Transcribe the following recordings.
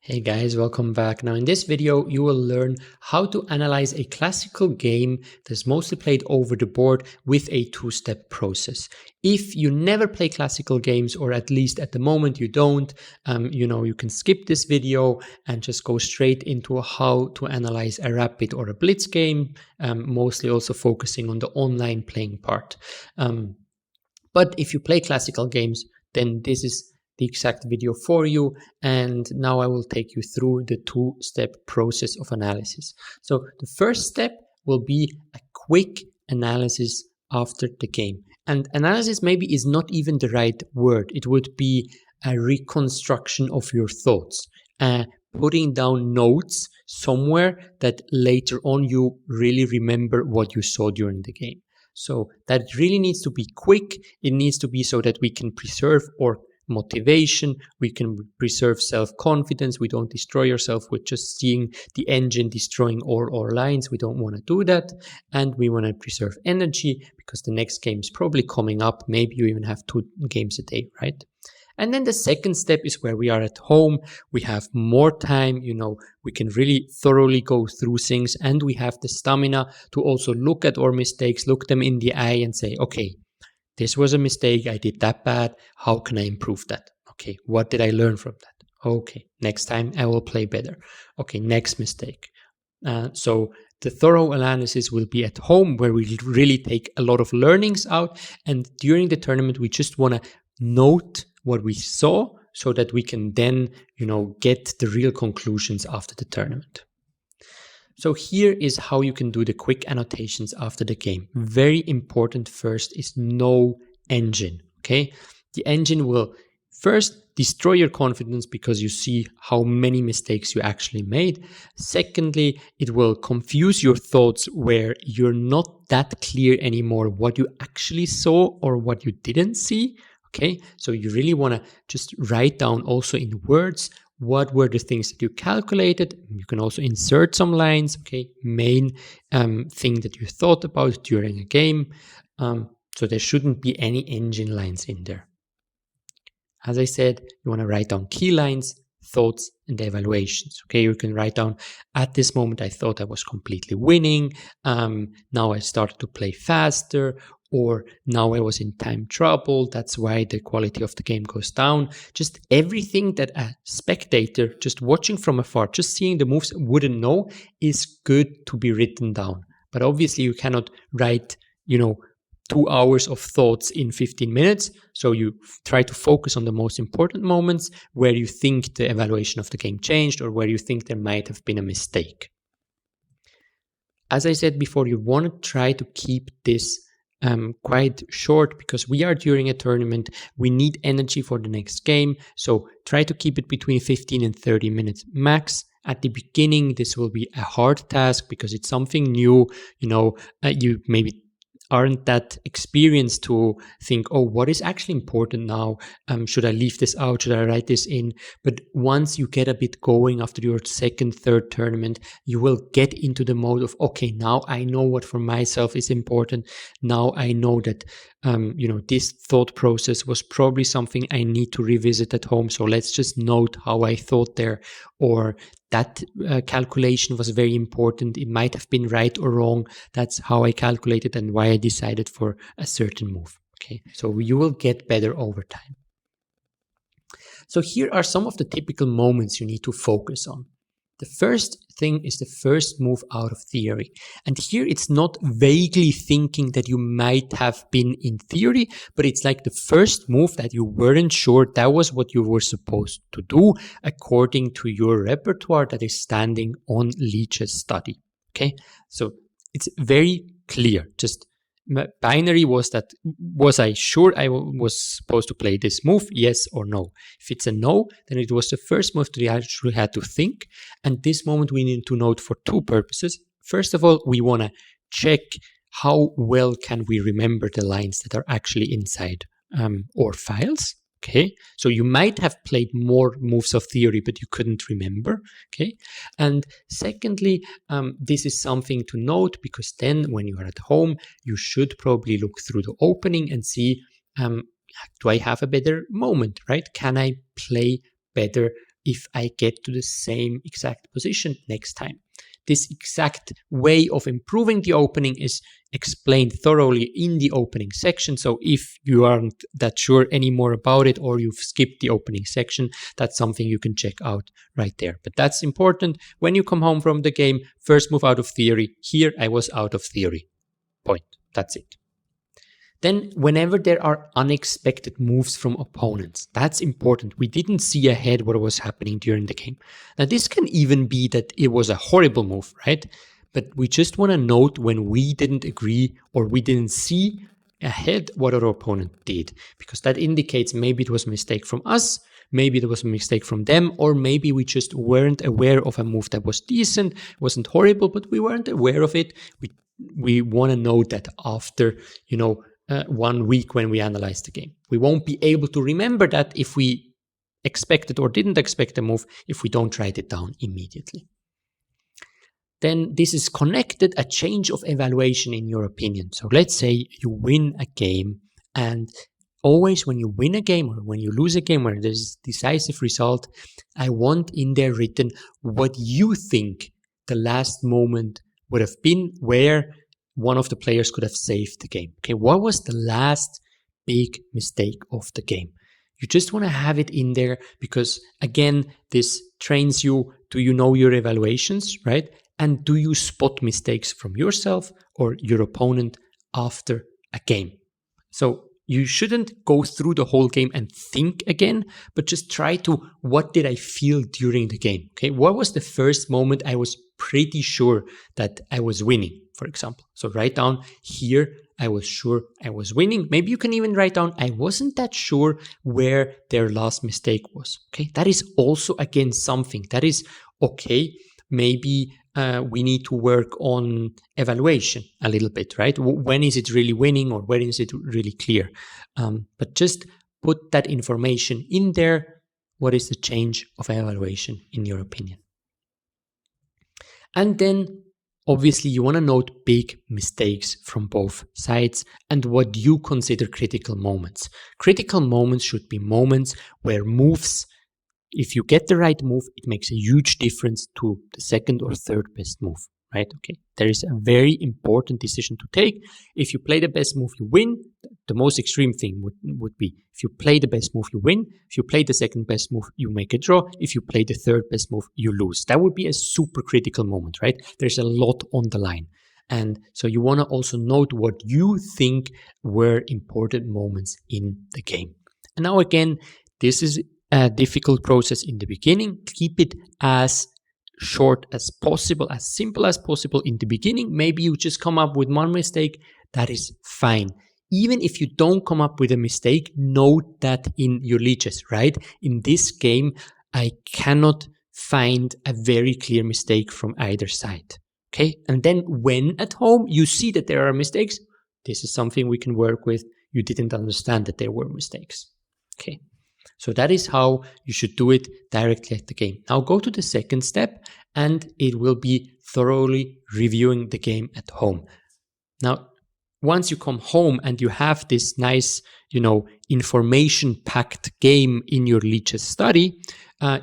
Hey guys, welcome back. Now in this video, you will learn how to analyze a classical game that's mostly played over the board with a two-step process. If you never play classical games, or at least at the moment you don't, you can skip this video and just go straight into how to analyze a rapid or a blitz game, mostly also focusing on the online playing part. But if you play classical games, then this is the exact video for you, and now I will take you through the two-step process of analysis. So the first step will be a quick analysis after the game. And analysis maybe is not even the right word. It would be a reconstruction of your thoughts, putting down notes somewhere that later on you really remember what you saw during the game. So that really needs to be quick. It needs to be so that we can preserve our motivation, we can preserve self-confidence. We don't destroy ourselves with just seeing the engine destroying all our lines. We don't want to do that. And we want to preserve energy because the next game is probably coming up. Maybe you even have 2 games a day, right? And then the second step is where we are at home. We have more time, we can really thoroughly go through things, and we have the stamina to also look at our mistakes, look them in the eye and say, okay, this was a mistake. I did that bad. How can I improve that? Okay, what did I learn from that? Okay, next time I will play better. Okay, next mistake. So the thorough analysis will be at home, where we really take a lot of learnings out. And during the tournament, we just want to note what we saw so that we can then, get the real conclusions after the tournament. So here is how you can do the quick annotations after the game. Very important first is no engine, okay? The engine will first destroy your confidence because you see how many mistakes you actually made. Secondly, it will confuse your thoughts where you're not that clear anymore what you actually saw or what you didn't see, okay? So you really want to just write down also in words what were the things that you calculated. You can also insert some lines, okay? Main thing that you thought about during a game. So there shouldn't be any engine lines in there. As I said, you want to write down key lines, thoughts, and evaluations. Okay, you can write down, at this moment I thought I was completely winning. Now I started to play faster, or now I was in time trouble. That's why the quality of the game goes down. Just everything that a spectator, just watching from afar, just seeing the moves, wouldn't know is good to be written down. But obviously you cannot write, 2 hours of thoughts in 15 minutes. So you try to focus on the most important moments where you think the evaluation of the game changed or where you think there might have been a mistake. As I said before, you want to try to keep this quite short because we are during a tournament. We need energy for the next game. So try to keep it between 15 and 30 minutes max. At the beginning, this will be a hard task because it's something new. You maybe aren't that experienced to think, oh, what is actually important now? Should I leave this out? Should I write this in? But once you get a bit going after your second, third tournament, you will get into the mode of, okay, now I know what for myself is important. Now I know that, this thought process was probably something I need to revisit at home. So let's just note how I thought there, or that calculation was very important. It might have been right or wrong. That's how I calculated and why I decided for a certain move. Okay, so you will get better over time. So here are some of the typical moments you need to focus on. The first thing is the first move out of theory. And here it's not vaguely thinking that you might have been in theory, but it's like the first move that you weren't sure that was what you were supposed to do according to your repertoire that is standing on Leach's study. Okay, so it's very clear. Just binary was I sure I was supposed to play this move, yes or no? If it's a no, then it was the first move that we actually had to think. And this moment we need to note for 2 purposes. First of all, we want to check how well can we remember the lines that are actually inside our files. Okay, so you might have played more moves of theory, but you couldn't remember. Okay, and secondly, this is something to note because then when you are at home, you should probably look through the opening and see, do I have a better moment, right? Can I play better if I get to the same exact position next time. This exact way of improving the opening is explained thoroughly in the opening section. So if you aren't that sure anymore about it, or you've skipped the opening section, that's something you can check out right there. But that's important. When you come home from the game, first move out of theory. Here I was out of theory. Point. That's it. Then whenever there are unexpected moves from opponents, that's important. We didn't see ahead what was happening during the game. Now this can even be that it was a horrible move, right? But we just want to note when we didn't agree or we didn't see ahead what our opponent did, because that indicates maybe it was a mistake from us, maybe it was a mistake from them, or maybe we just weren't aware of a move that was decent, wasn't horrible, but we weren't aware of it. We want to note that after, 1 week when we analyze the game. We won't be able to remember that if we expected or didn't expect a move if we don't write it down immediately. Then this is connected a change of evaluation in your opinion. So let's say you win a game, and always when you win a game or when you lose a game where there's a decisive result, I want in there written what you think the last moment would have been where one of the players could have saved the game. Okay, what was the last big mistake of the game? You just want to have it in there because, again, this trains you. Do you know your evaluations, right? And do you spot mistakes from yourself or your opponent after a game? So you shouldn't go through the whole game and think again, but just try to, what did I feel during the game? Okay, what was the first moment I was pretty sure that I was winning, for example? So write down here, I was sure I was winning. Maybe you can even write down, I wasn't that sure where their last mistake was. Okay, that is also, again, something that is okay. Maybe we need to work on evaluation a little bit, right? When is it really winning or when is it really clear? But just put that information in there. What is the change of evaluation in your opinion? And then obviously you want to note big mistakes from both sides and what you consider critical moments. Critical moments should be moments where moves, if you get the right move, it makes a huge difference to the second or third best move, right? Okay, there is a very important decision to take. If you play the best move, you win. The most extreme thing would be if you play the best move, you win. If you play the second best move, you make a draw. If you play the third best move, you lose. That would be a super critical moment, right? There's a lot on the line. And so you want to also note what you think were important moments in the game. And now again, this is a difficult process in the beginning. Keep it as short as possible, as simple as possible in the beginning. Maybe you just come up with one mistake. That is fine. Even if you don't come up with a mistake, note that in your leeches, right? In this game, I cannot find a very clear mistake from either side. Okay. And then when at home you see that there are mistakes, this is something we can work with. You didn't understand that there were mistakes. Okay. So that is how you should do it directly at the game. Now go to the second step, and it will be thoroughly reviewing the game at home. Now, once you come home and you have this nice, information-packed game in your leeches study,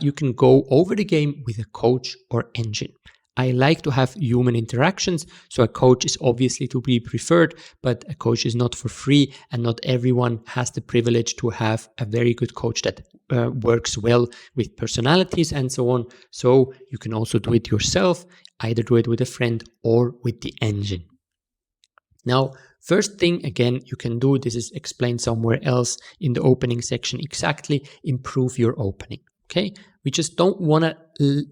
you can go over the game with a coach or engine. I like to have human interactions, so a coach is obviously to be preferred, but a coach is not for free, and not everyone has the privilege to have a very good coach that works well with personalities and so on. So you can also do it yourself, either do it with a friend or with the engine. Now, first thing, again, you can do, this is explained somewhere else in the opening section exactly, improve your opening, okay? We just don't want to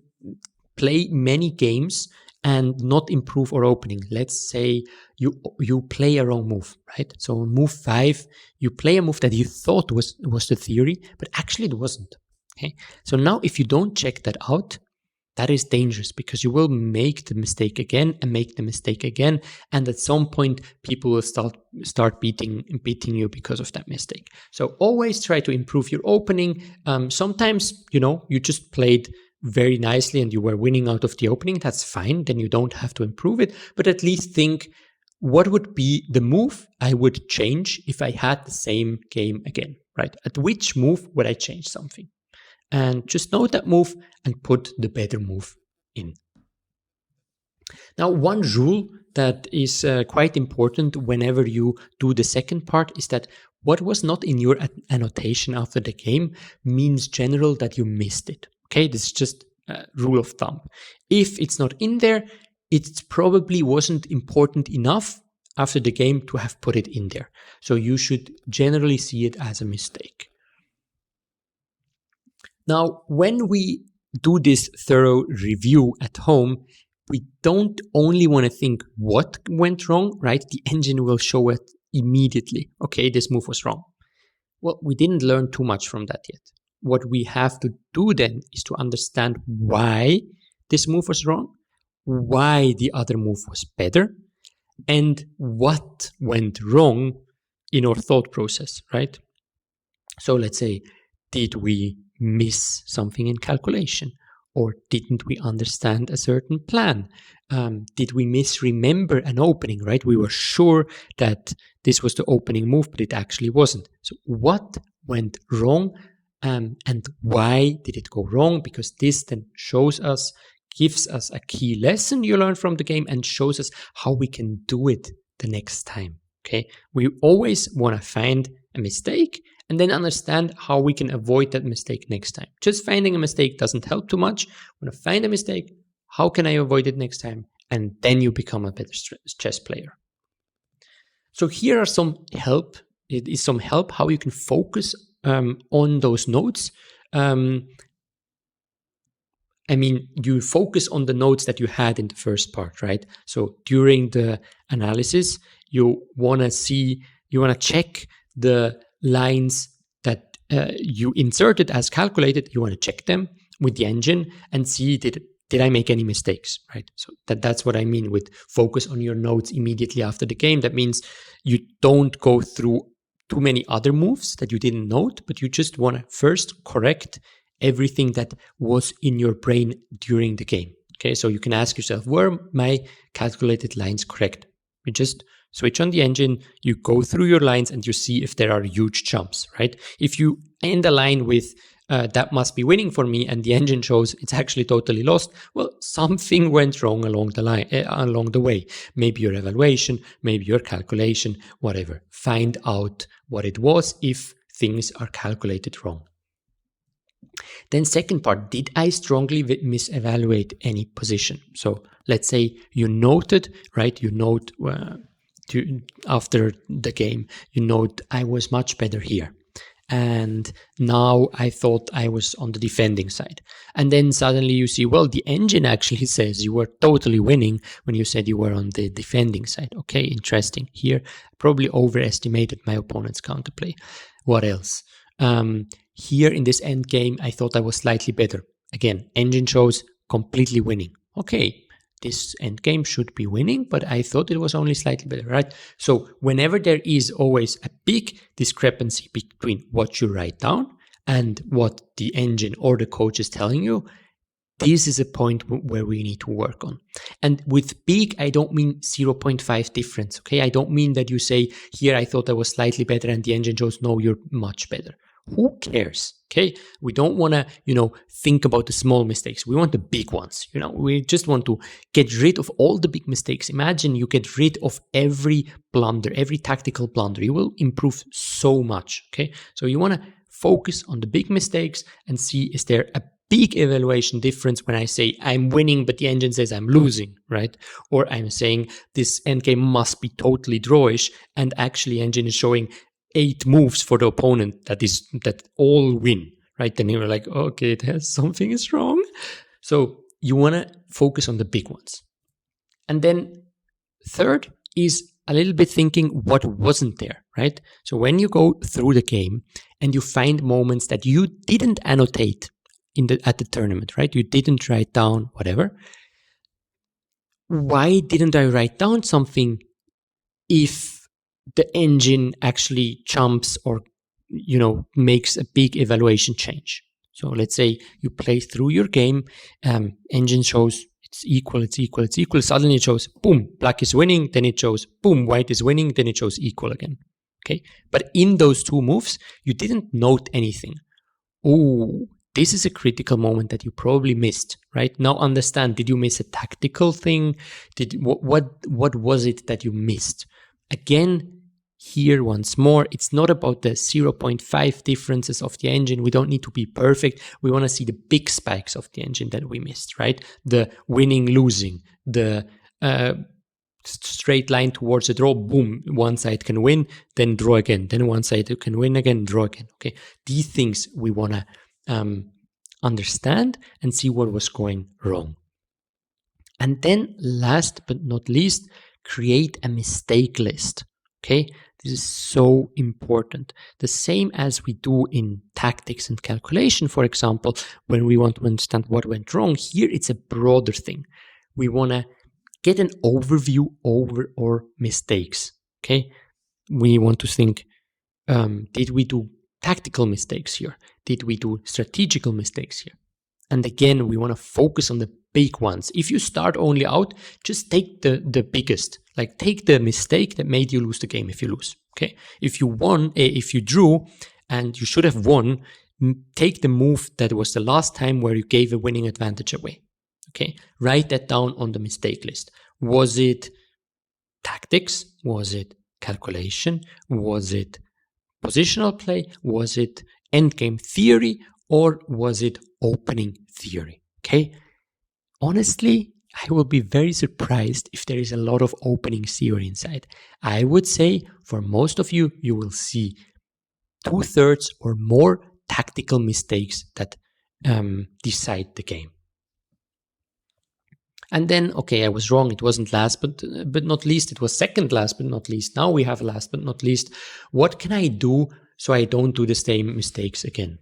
play many games and not improve our opening. Let's say you play a wrong move, right? So on move 5, you play a move that you thought was the theory, but actually it wasn't. Okay. So now if you don't check that out, that is dangerous because you will make the mistake again and make the mistake again. And at some point, people will start beating you because of that mistake. So always try to improve your opening. Sometimes, you just played very nicely and you were winning out of the opening. That's fine. Then you don't have to improve it, but at least think, what would be the move I would change if I had the same game again, right? At which move would I change something? and just note that move and put the better move in. Now, one rule that is quite important whenever you do the second part is that what was not in your annotation after the game means general that you missed it. Okay, this is just a rule of thumb. If it's not in there, it probably wasn't important enough after the game to have put it in there. So you should generally see it as a mistake. Now, when we do this thorough review at home, we don't only want to think what went wrong, right? The engine will show it immediately. Okay, this move was wrong. Well, we didn't learn too much from that yet. What we have to do then is to understand why this move was wrong, why the other move was better, and what went wrong in our thought process, right? So let's say, did we miss something in calculation? Or didn't we understand a certain plan? Did we misremember an opening, right? We were sure that this was the opening move, but it actually wasn't. So what went wrong and why did it go wrong? Because this then shows us, gives us a key lesson you learn from the game and shows us how we can do it the next time, okay? We always want to find a mistake and then understand how we can avoid that mistake next time. Just finding a mistake doesn't help too much. When I find a mistake, how can I avoid it next time? And then you become a better chess player. So here are some help. It is some help how you can focus on those notes. I mean, you focus on the notes that you had in the first part, right? So during the analysis, you want to check the lines that you inserted as calculated. You want to check them with the engine and see did I make any mistakes, right? So that's what I mean with focus on your notes immediately after the game. That means you don't go through too many other moves that you didn't note, but you just want to first correct everything that was in your brain during the game. Okay, so you can ask yourself, were my calculated lines correct? You just switch on the engine, you go through your lines and you see if there are huge jumps, right? If you end a line with that must be winning for me and the engine shows it's actually totally lost, well, something went wrong along the way. Maybe your evaluation, maybe your calculation, whatever. Find out what it was if things are calculated wrong. Then second part, did I strongly misevaluate any position? So let's say you noted, right? You note after the game, you note I was much better here. And now I thought I was on the defending side. And then suddenly you see, well, the engine actually says you were totally winning when you said you were on the defending side. Okay, interesting. Here, probably overestimated my opponent's counterplay. What else? Here in this end game, I thought I was slightly better. Again, engine shows completely winning. Okay, this end game should be winning, but I thought it was only slightly better, right? So whenever there is always a big discrepancy between what you write down and what the engine or the coach is telling you, this is a point where we need to work on. And with big, I don't mean 0.5 difference, okay? I don't mean that you say, here I thought I was slightly better and the engine shows, no, you're much better. Who cares? Okay, we don't want to, think about the small mistakes. We want the big ones. We just want to get rid of all the big mistakes. Imagine you get rid of every blunder, every tactical blunder. You will improve so much. Okay, so you want to focus on the big mistakes and see, is there a big evaluation difference when I say I'm winning, but the engine says I'm losing, right? Or I'm saying this endgame must be totally drawish, and actually engine is showing 8 moves for the opponent that all win, right? Then you're like, okay, something is wrong. So you want to focus on the big ones. And then third is a little bit thinking what wasn't there, right? So when you go through the game and you find moments that you didn't annotate at the tournament, right? You didn't write down whatever. Why didn't I write down something if the engine actually jumps or, makes a big evaluation change? So let's say you play through your game, engine shows it's equal. Suddenly it shows, boom, black is winning. Then it shows, boom, white is winning. Then it shows equal again. Okay. But in those 2 moves, you didn't note anything. Oh, this is a critical moment that you probably missed, right? Now understand, did you miss a tactical thing? What was it that you missed? Again, here once more, it's not about the 0.5 differences of the engine. We don't need to be perfect. We want to see the big spikes of the engine that we missed, right? The winning, losing, the straight line towards a draw, boom, one side can win, then draw again, then one side can win again, draw again, okay? These things we want to understand and see what was going wrong. And then last but not least, create a mistake list, okay? This is so important. The same as we do in tactics and calculation, for example, when we want to understand what went wrong, here it's a broader thing. We want to get an overview over our mistakes, okay? We want to think, did we do tactical mistakes here? Did we do strategical mistakes here? And again, we want to focus on the big ones. If you start only out, just take the biggest. Like take the mistake that made you lose the game if you lose, okay? If you drew and you should have won, take the move that was the last time where you gave a winning advantage away. Okay, write that down on the mistake list. Was it tactics? Was it calculation? Was it positional play? Was it endgame theory? Or was it opening theory? Okay, honestly, I will be very surprised if there is a lot of opening theory inside. I would say for most of you, you will see 2/3 or more tactical mistakes that decide the game. And then, okay, I was wrong. It wasn't last but not least. It was second last but not least. Now we have last but not least. What can I do so I don't do the same mistakes again?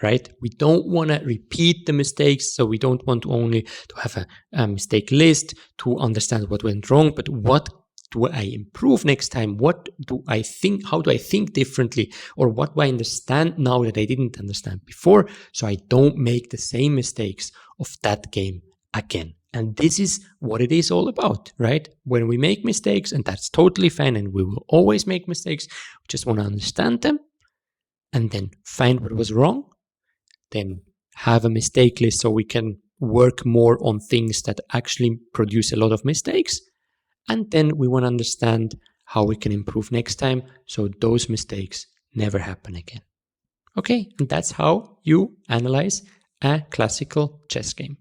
Right? We don't want to repeat the mistakes. So we don't want only to have a mistake list to understand what went wrong, but what do I improve next time? What do I think? How do I think differently? Or what do I understand now that I didn't understand before? So I don't make the same mistakes of that game again. And this is what it is all about, right? When we make mistakes, and that's totally fine, and we will always make mistakes, we just want to understand them and then find what was wrong, then have a mistake list so we can work more on things that actually produce a lot of mistakes. And then we want to understand how we can improve next time so those mistakes never happen again. Okay, and that's how you analyze a classical chess game.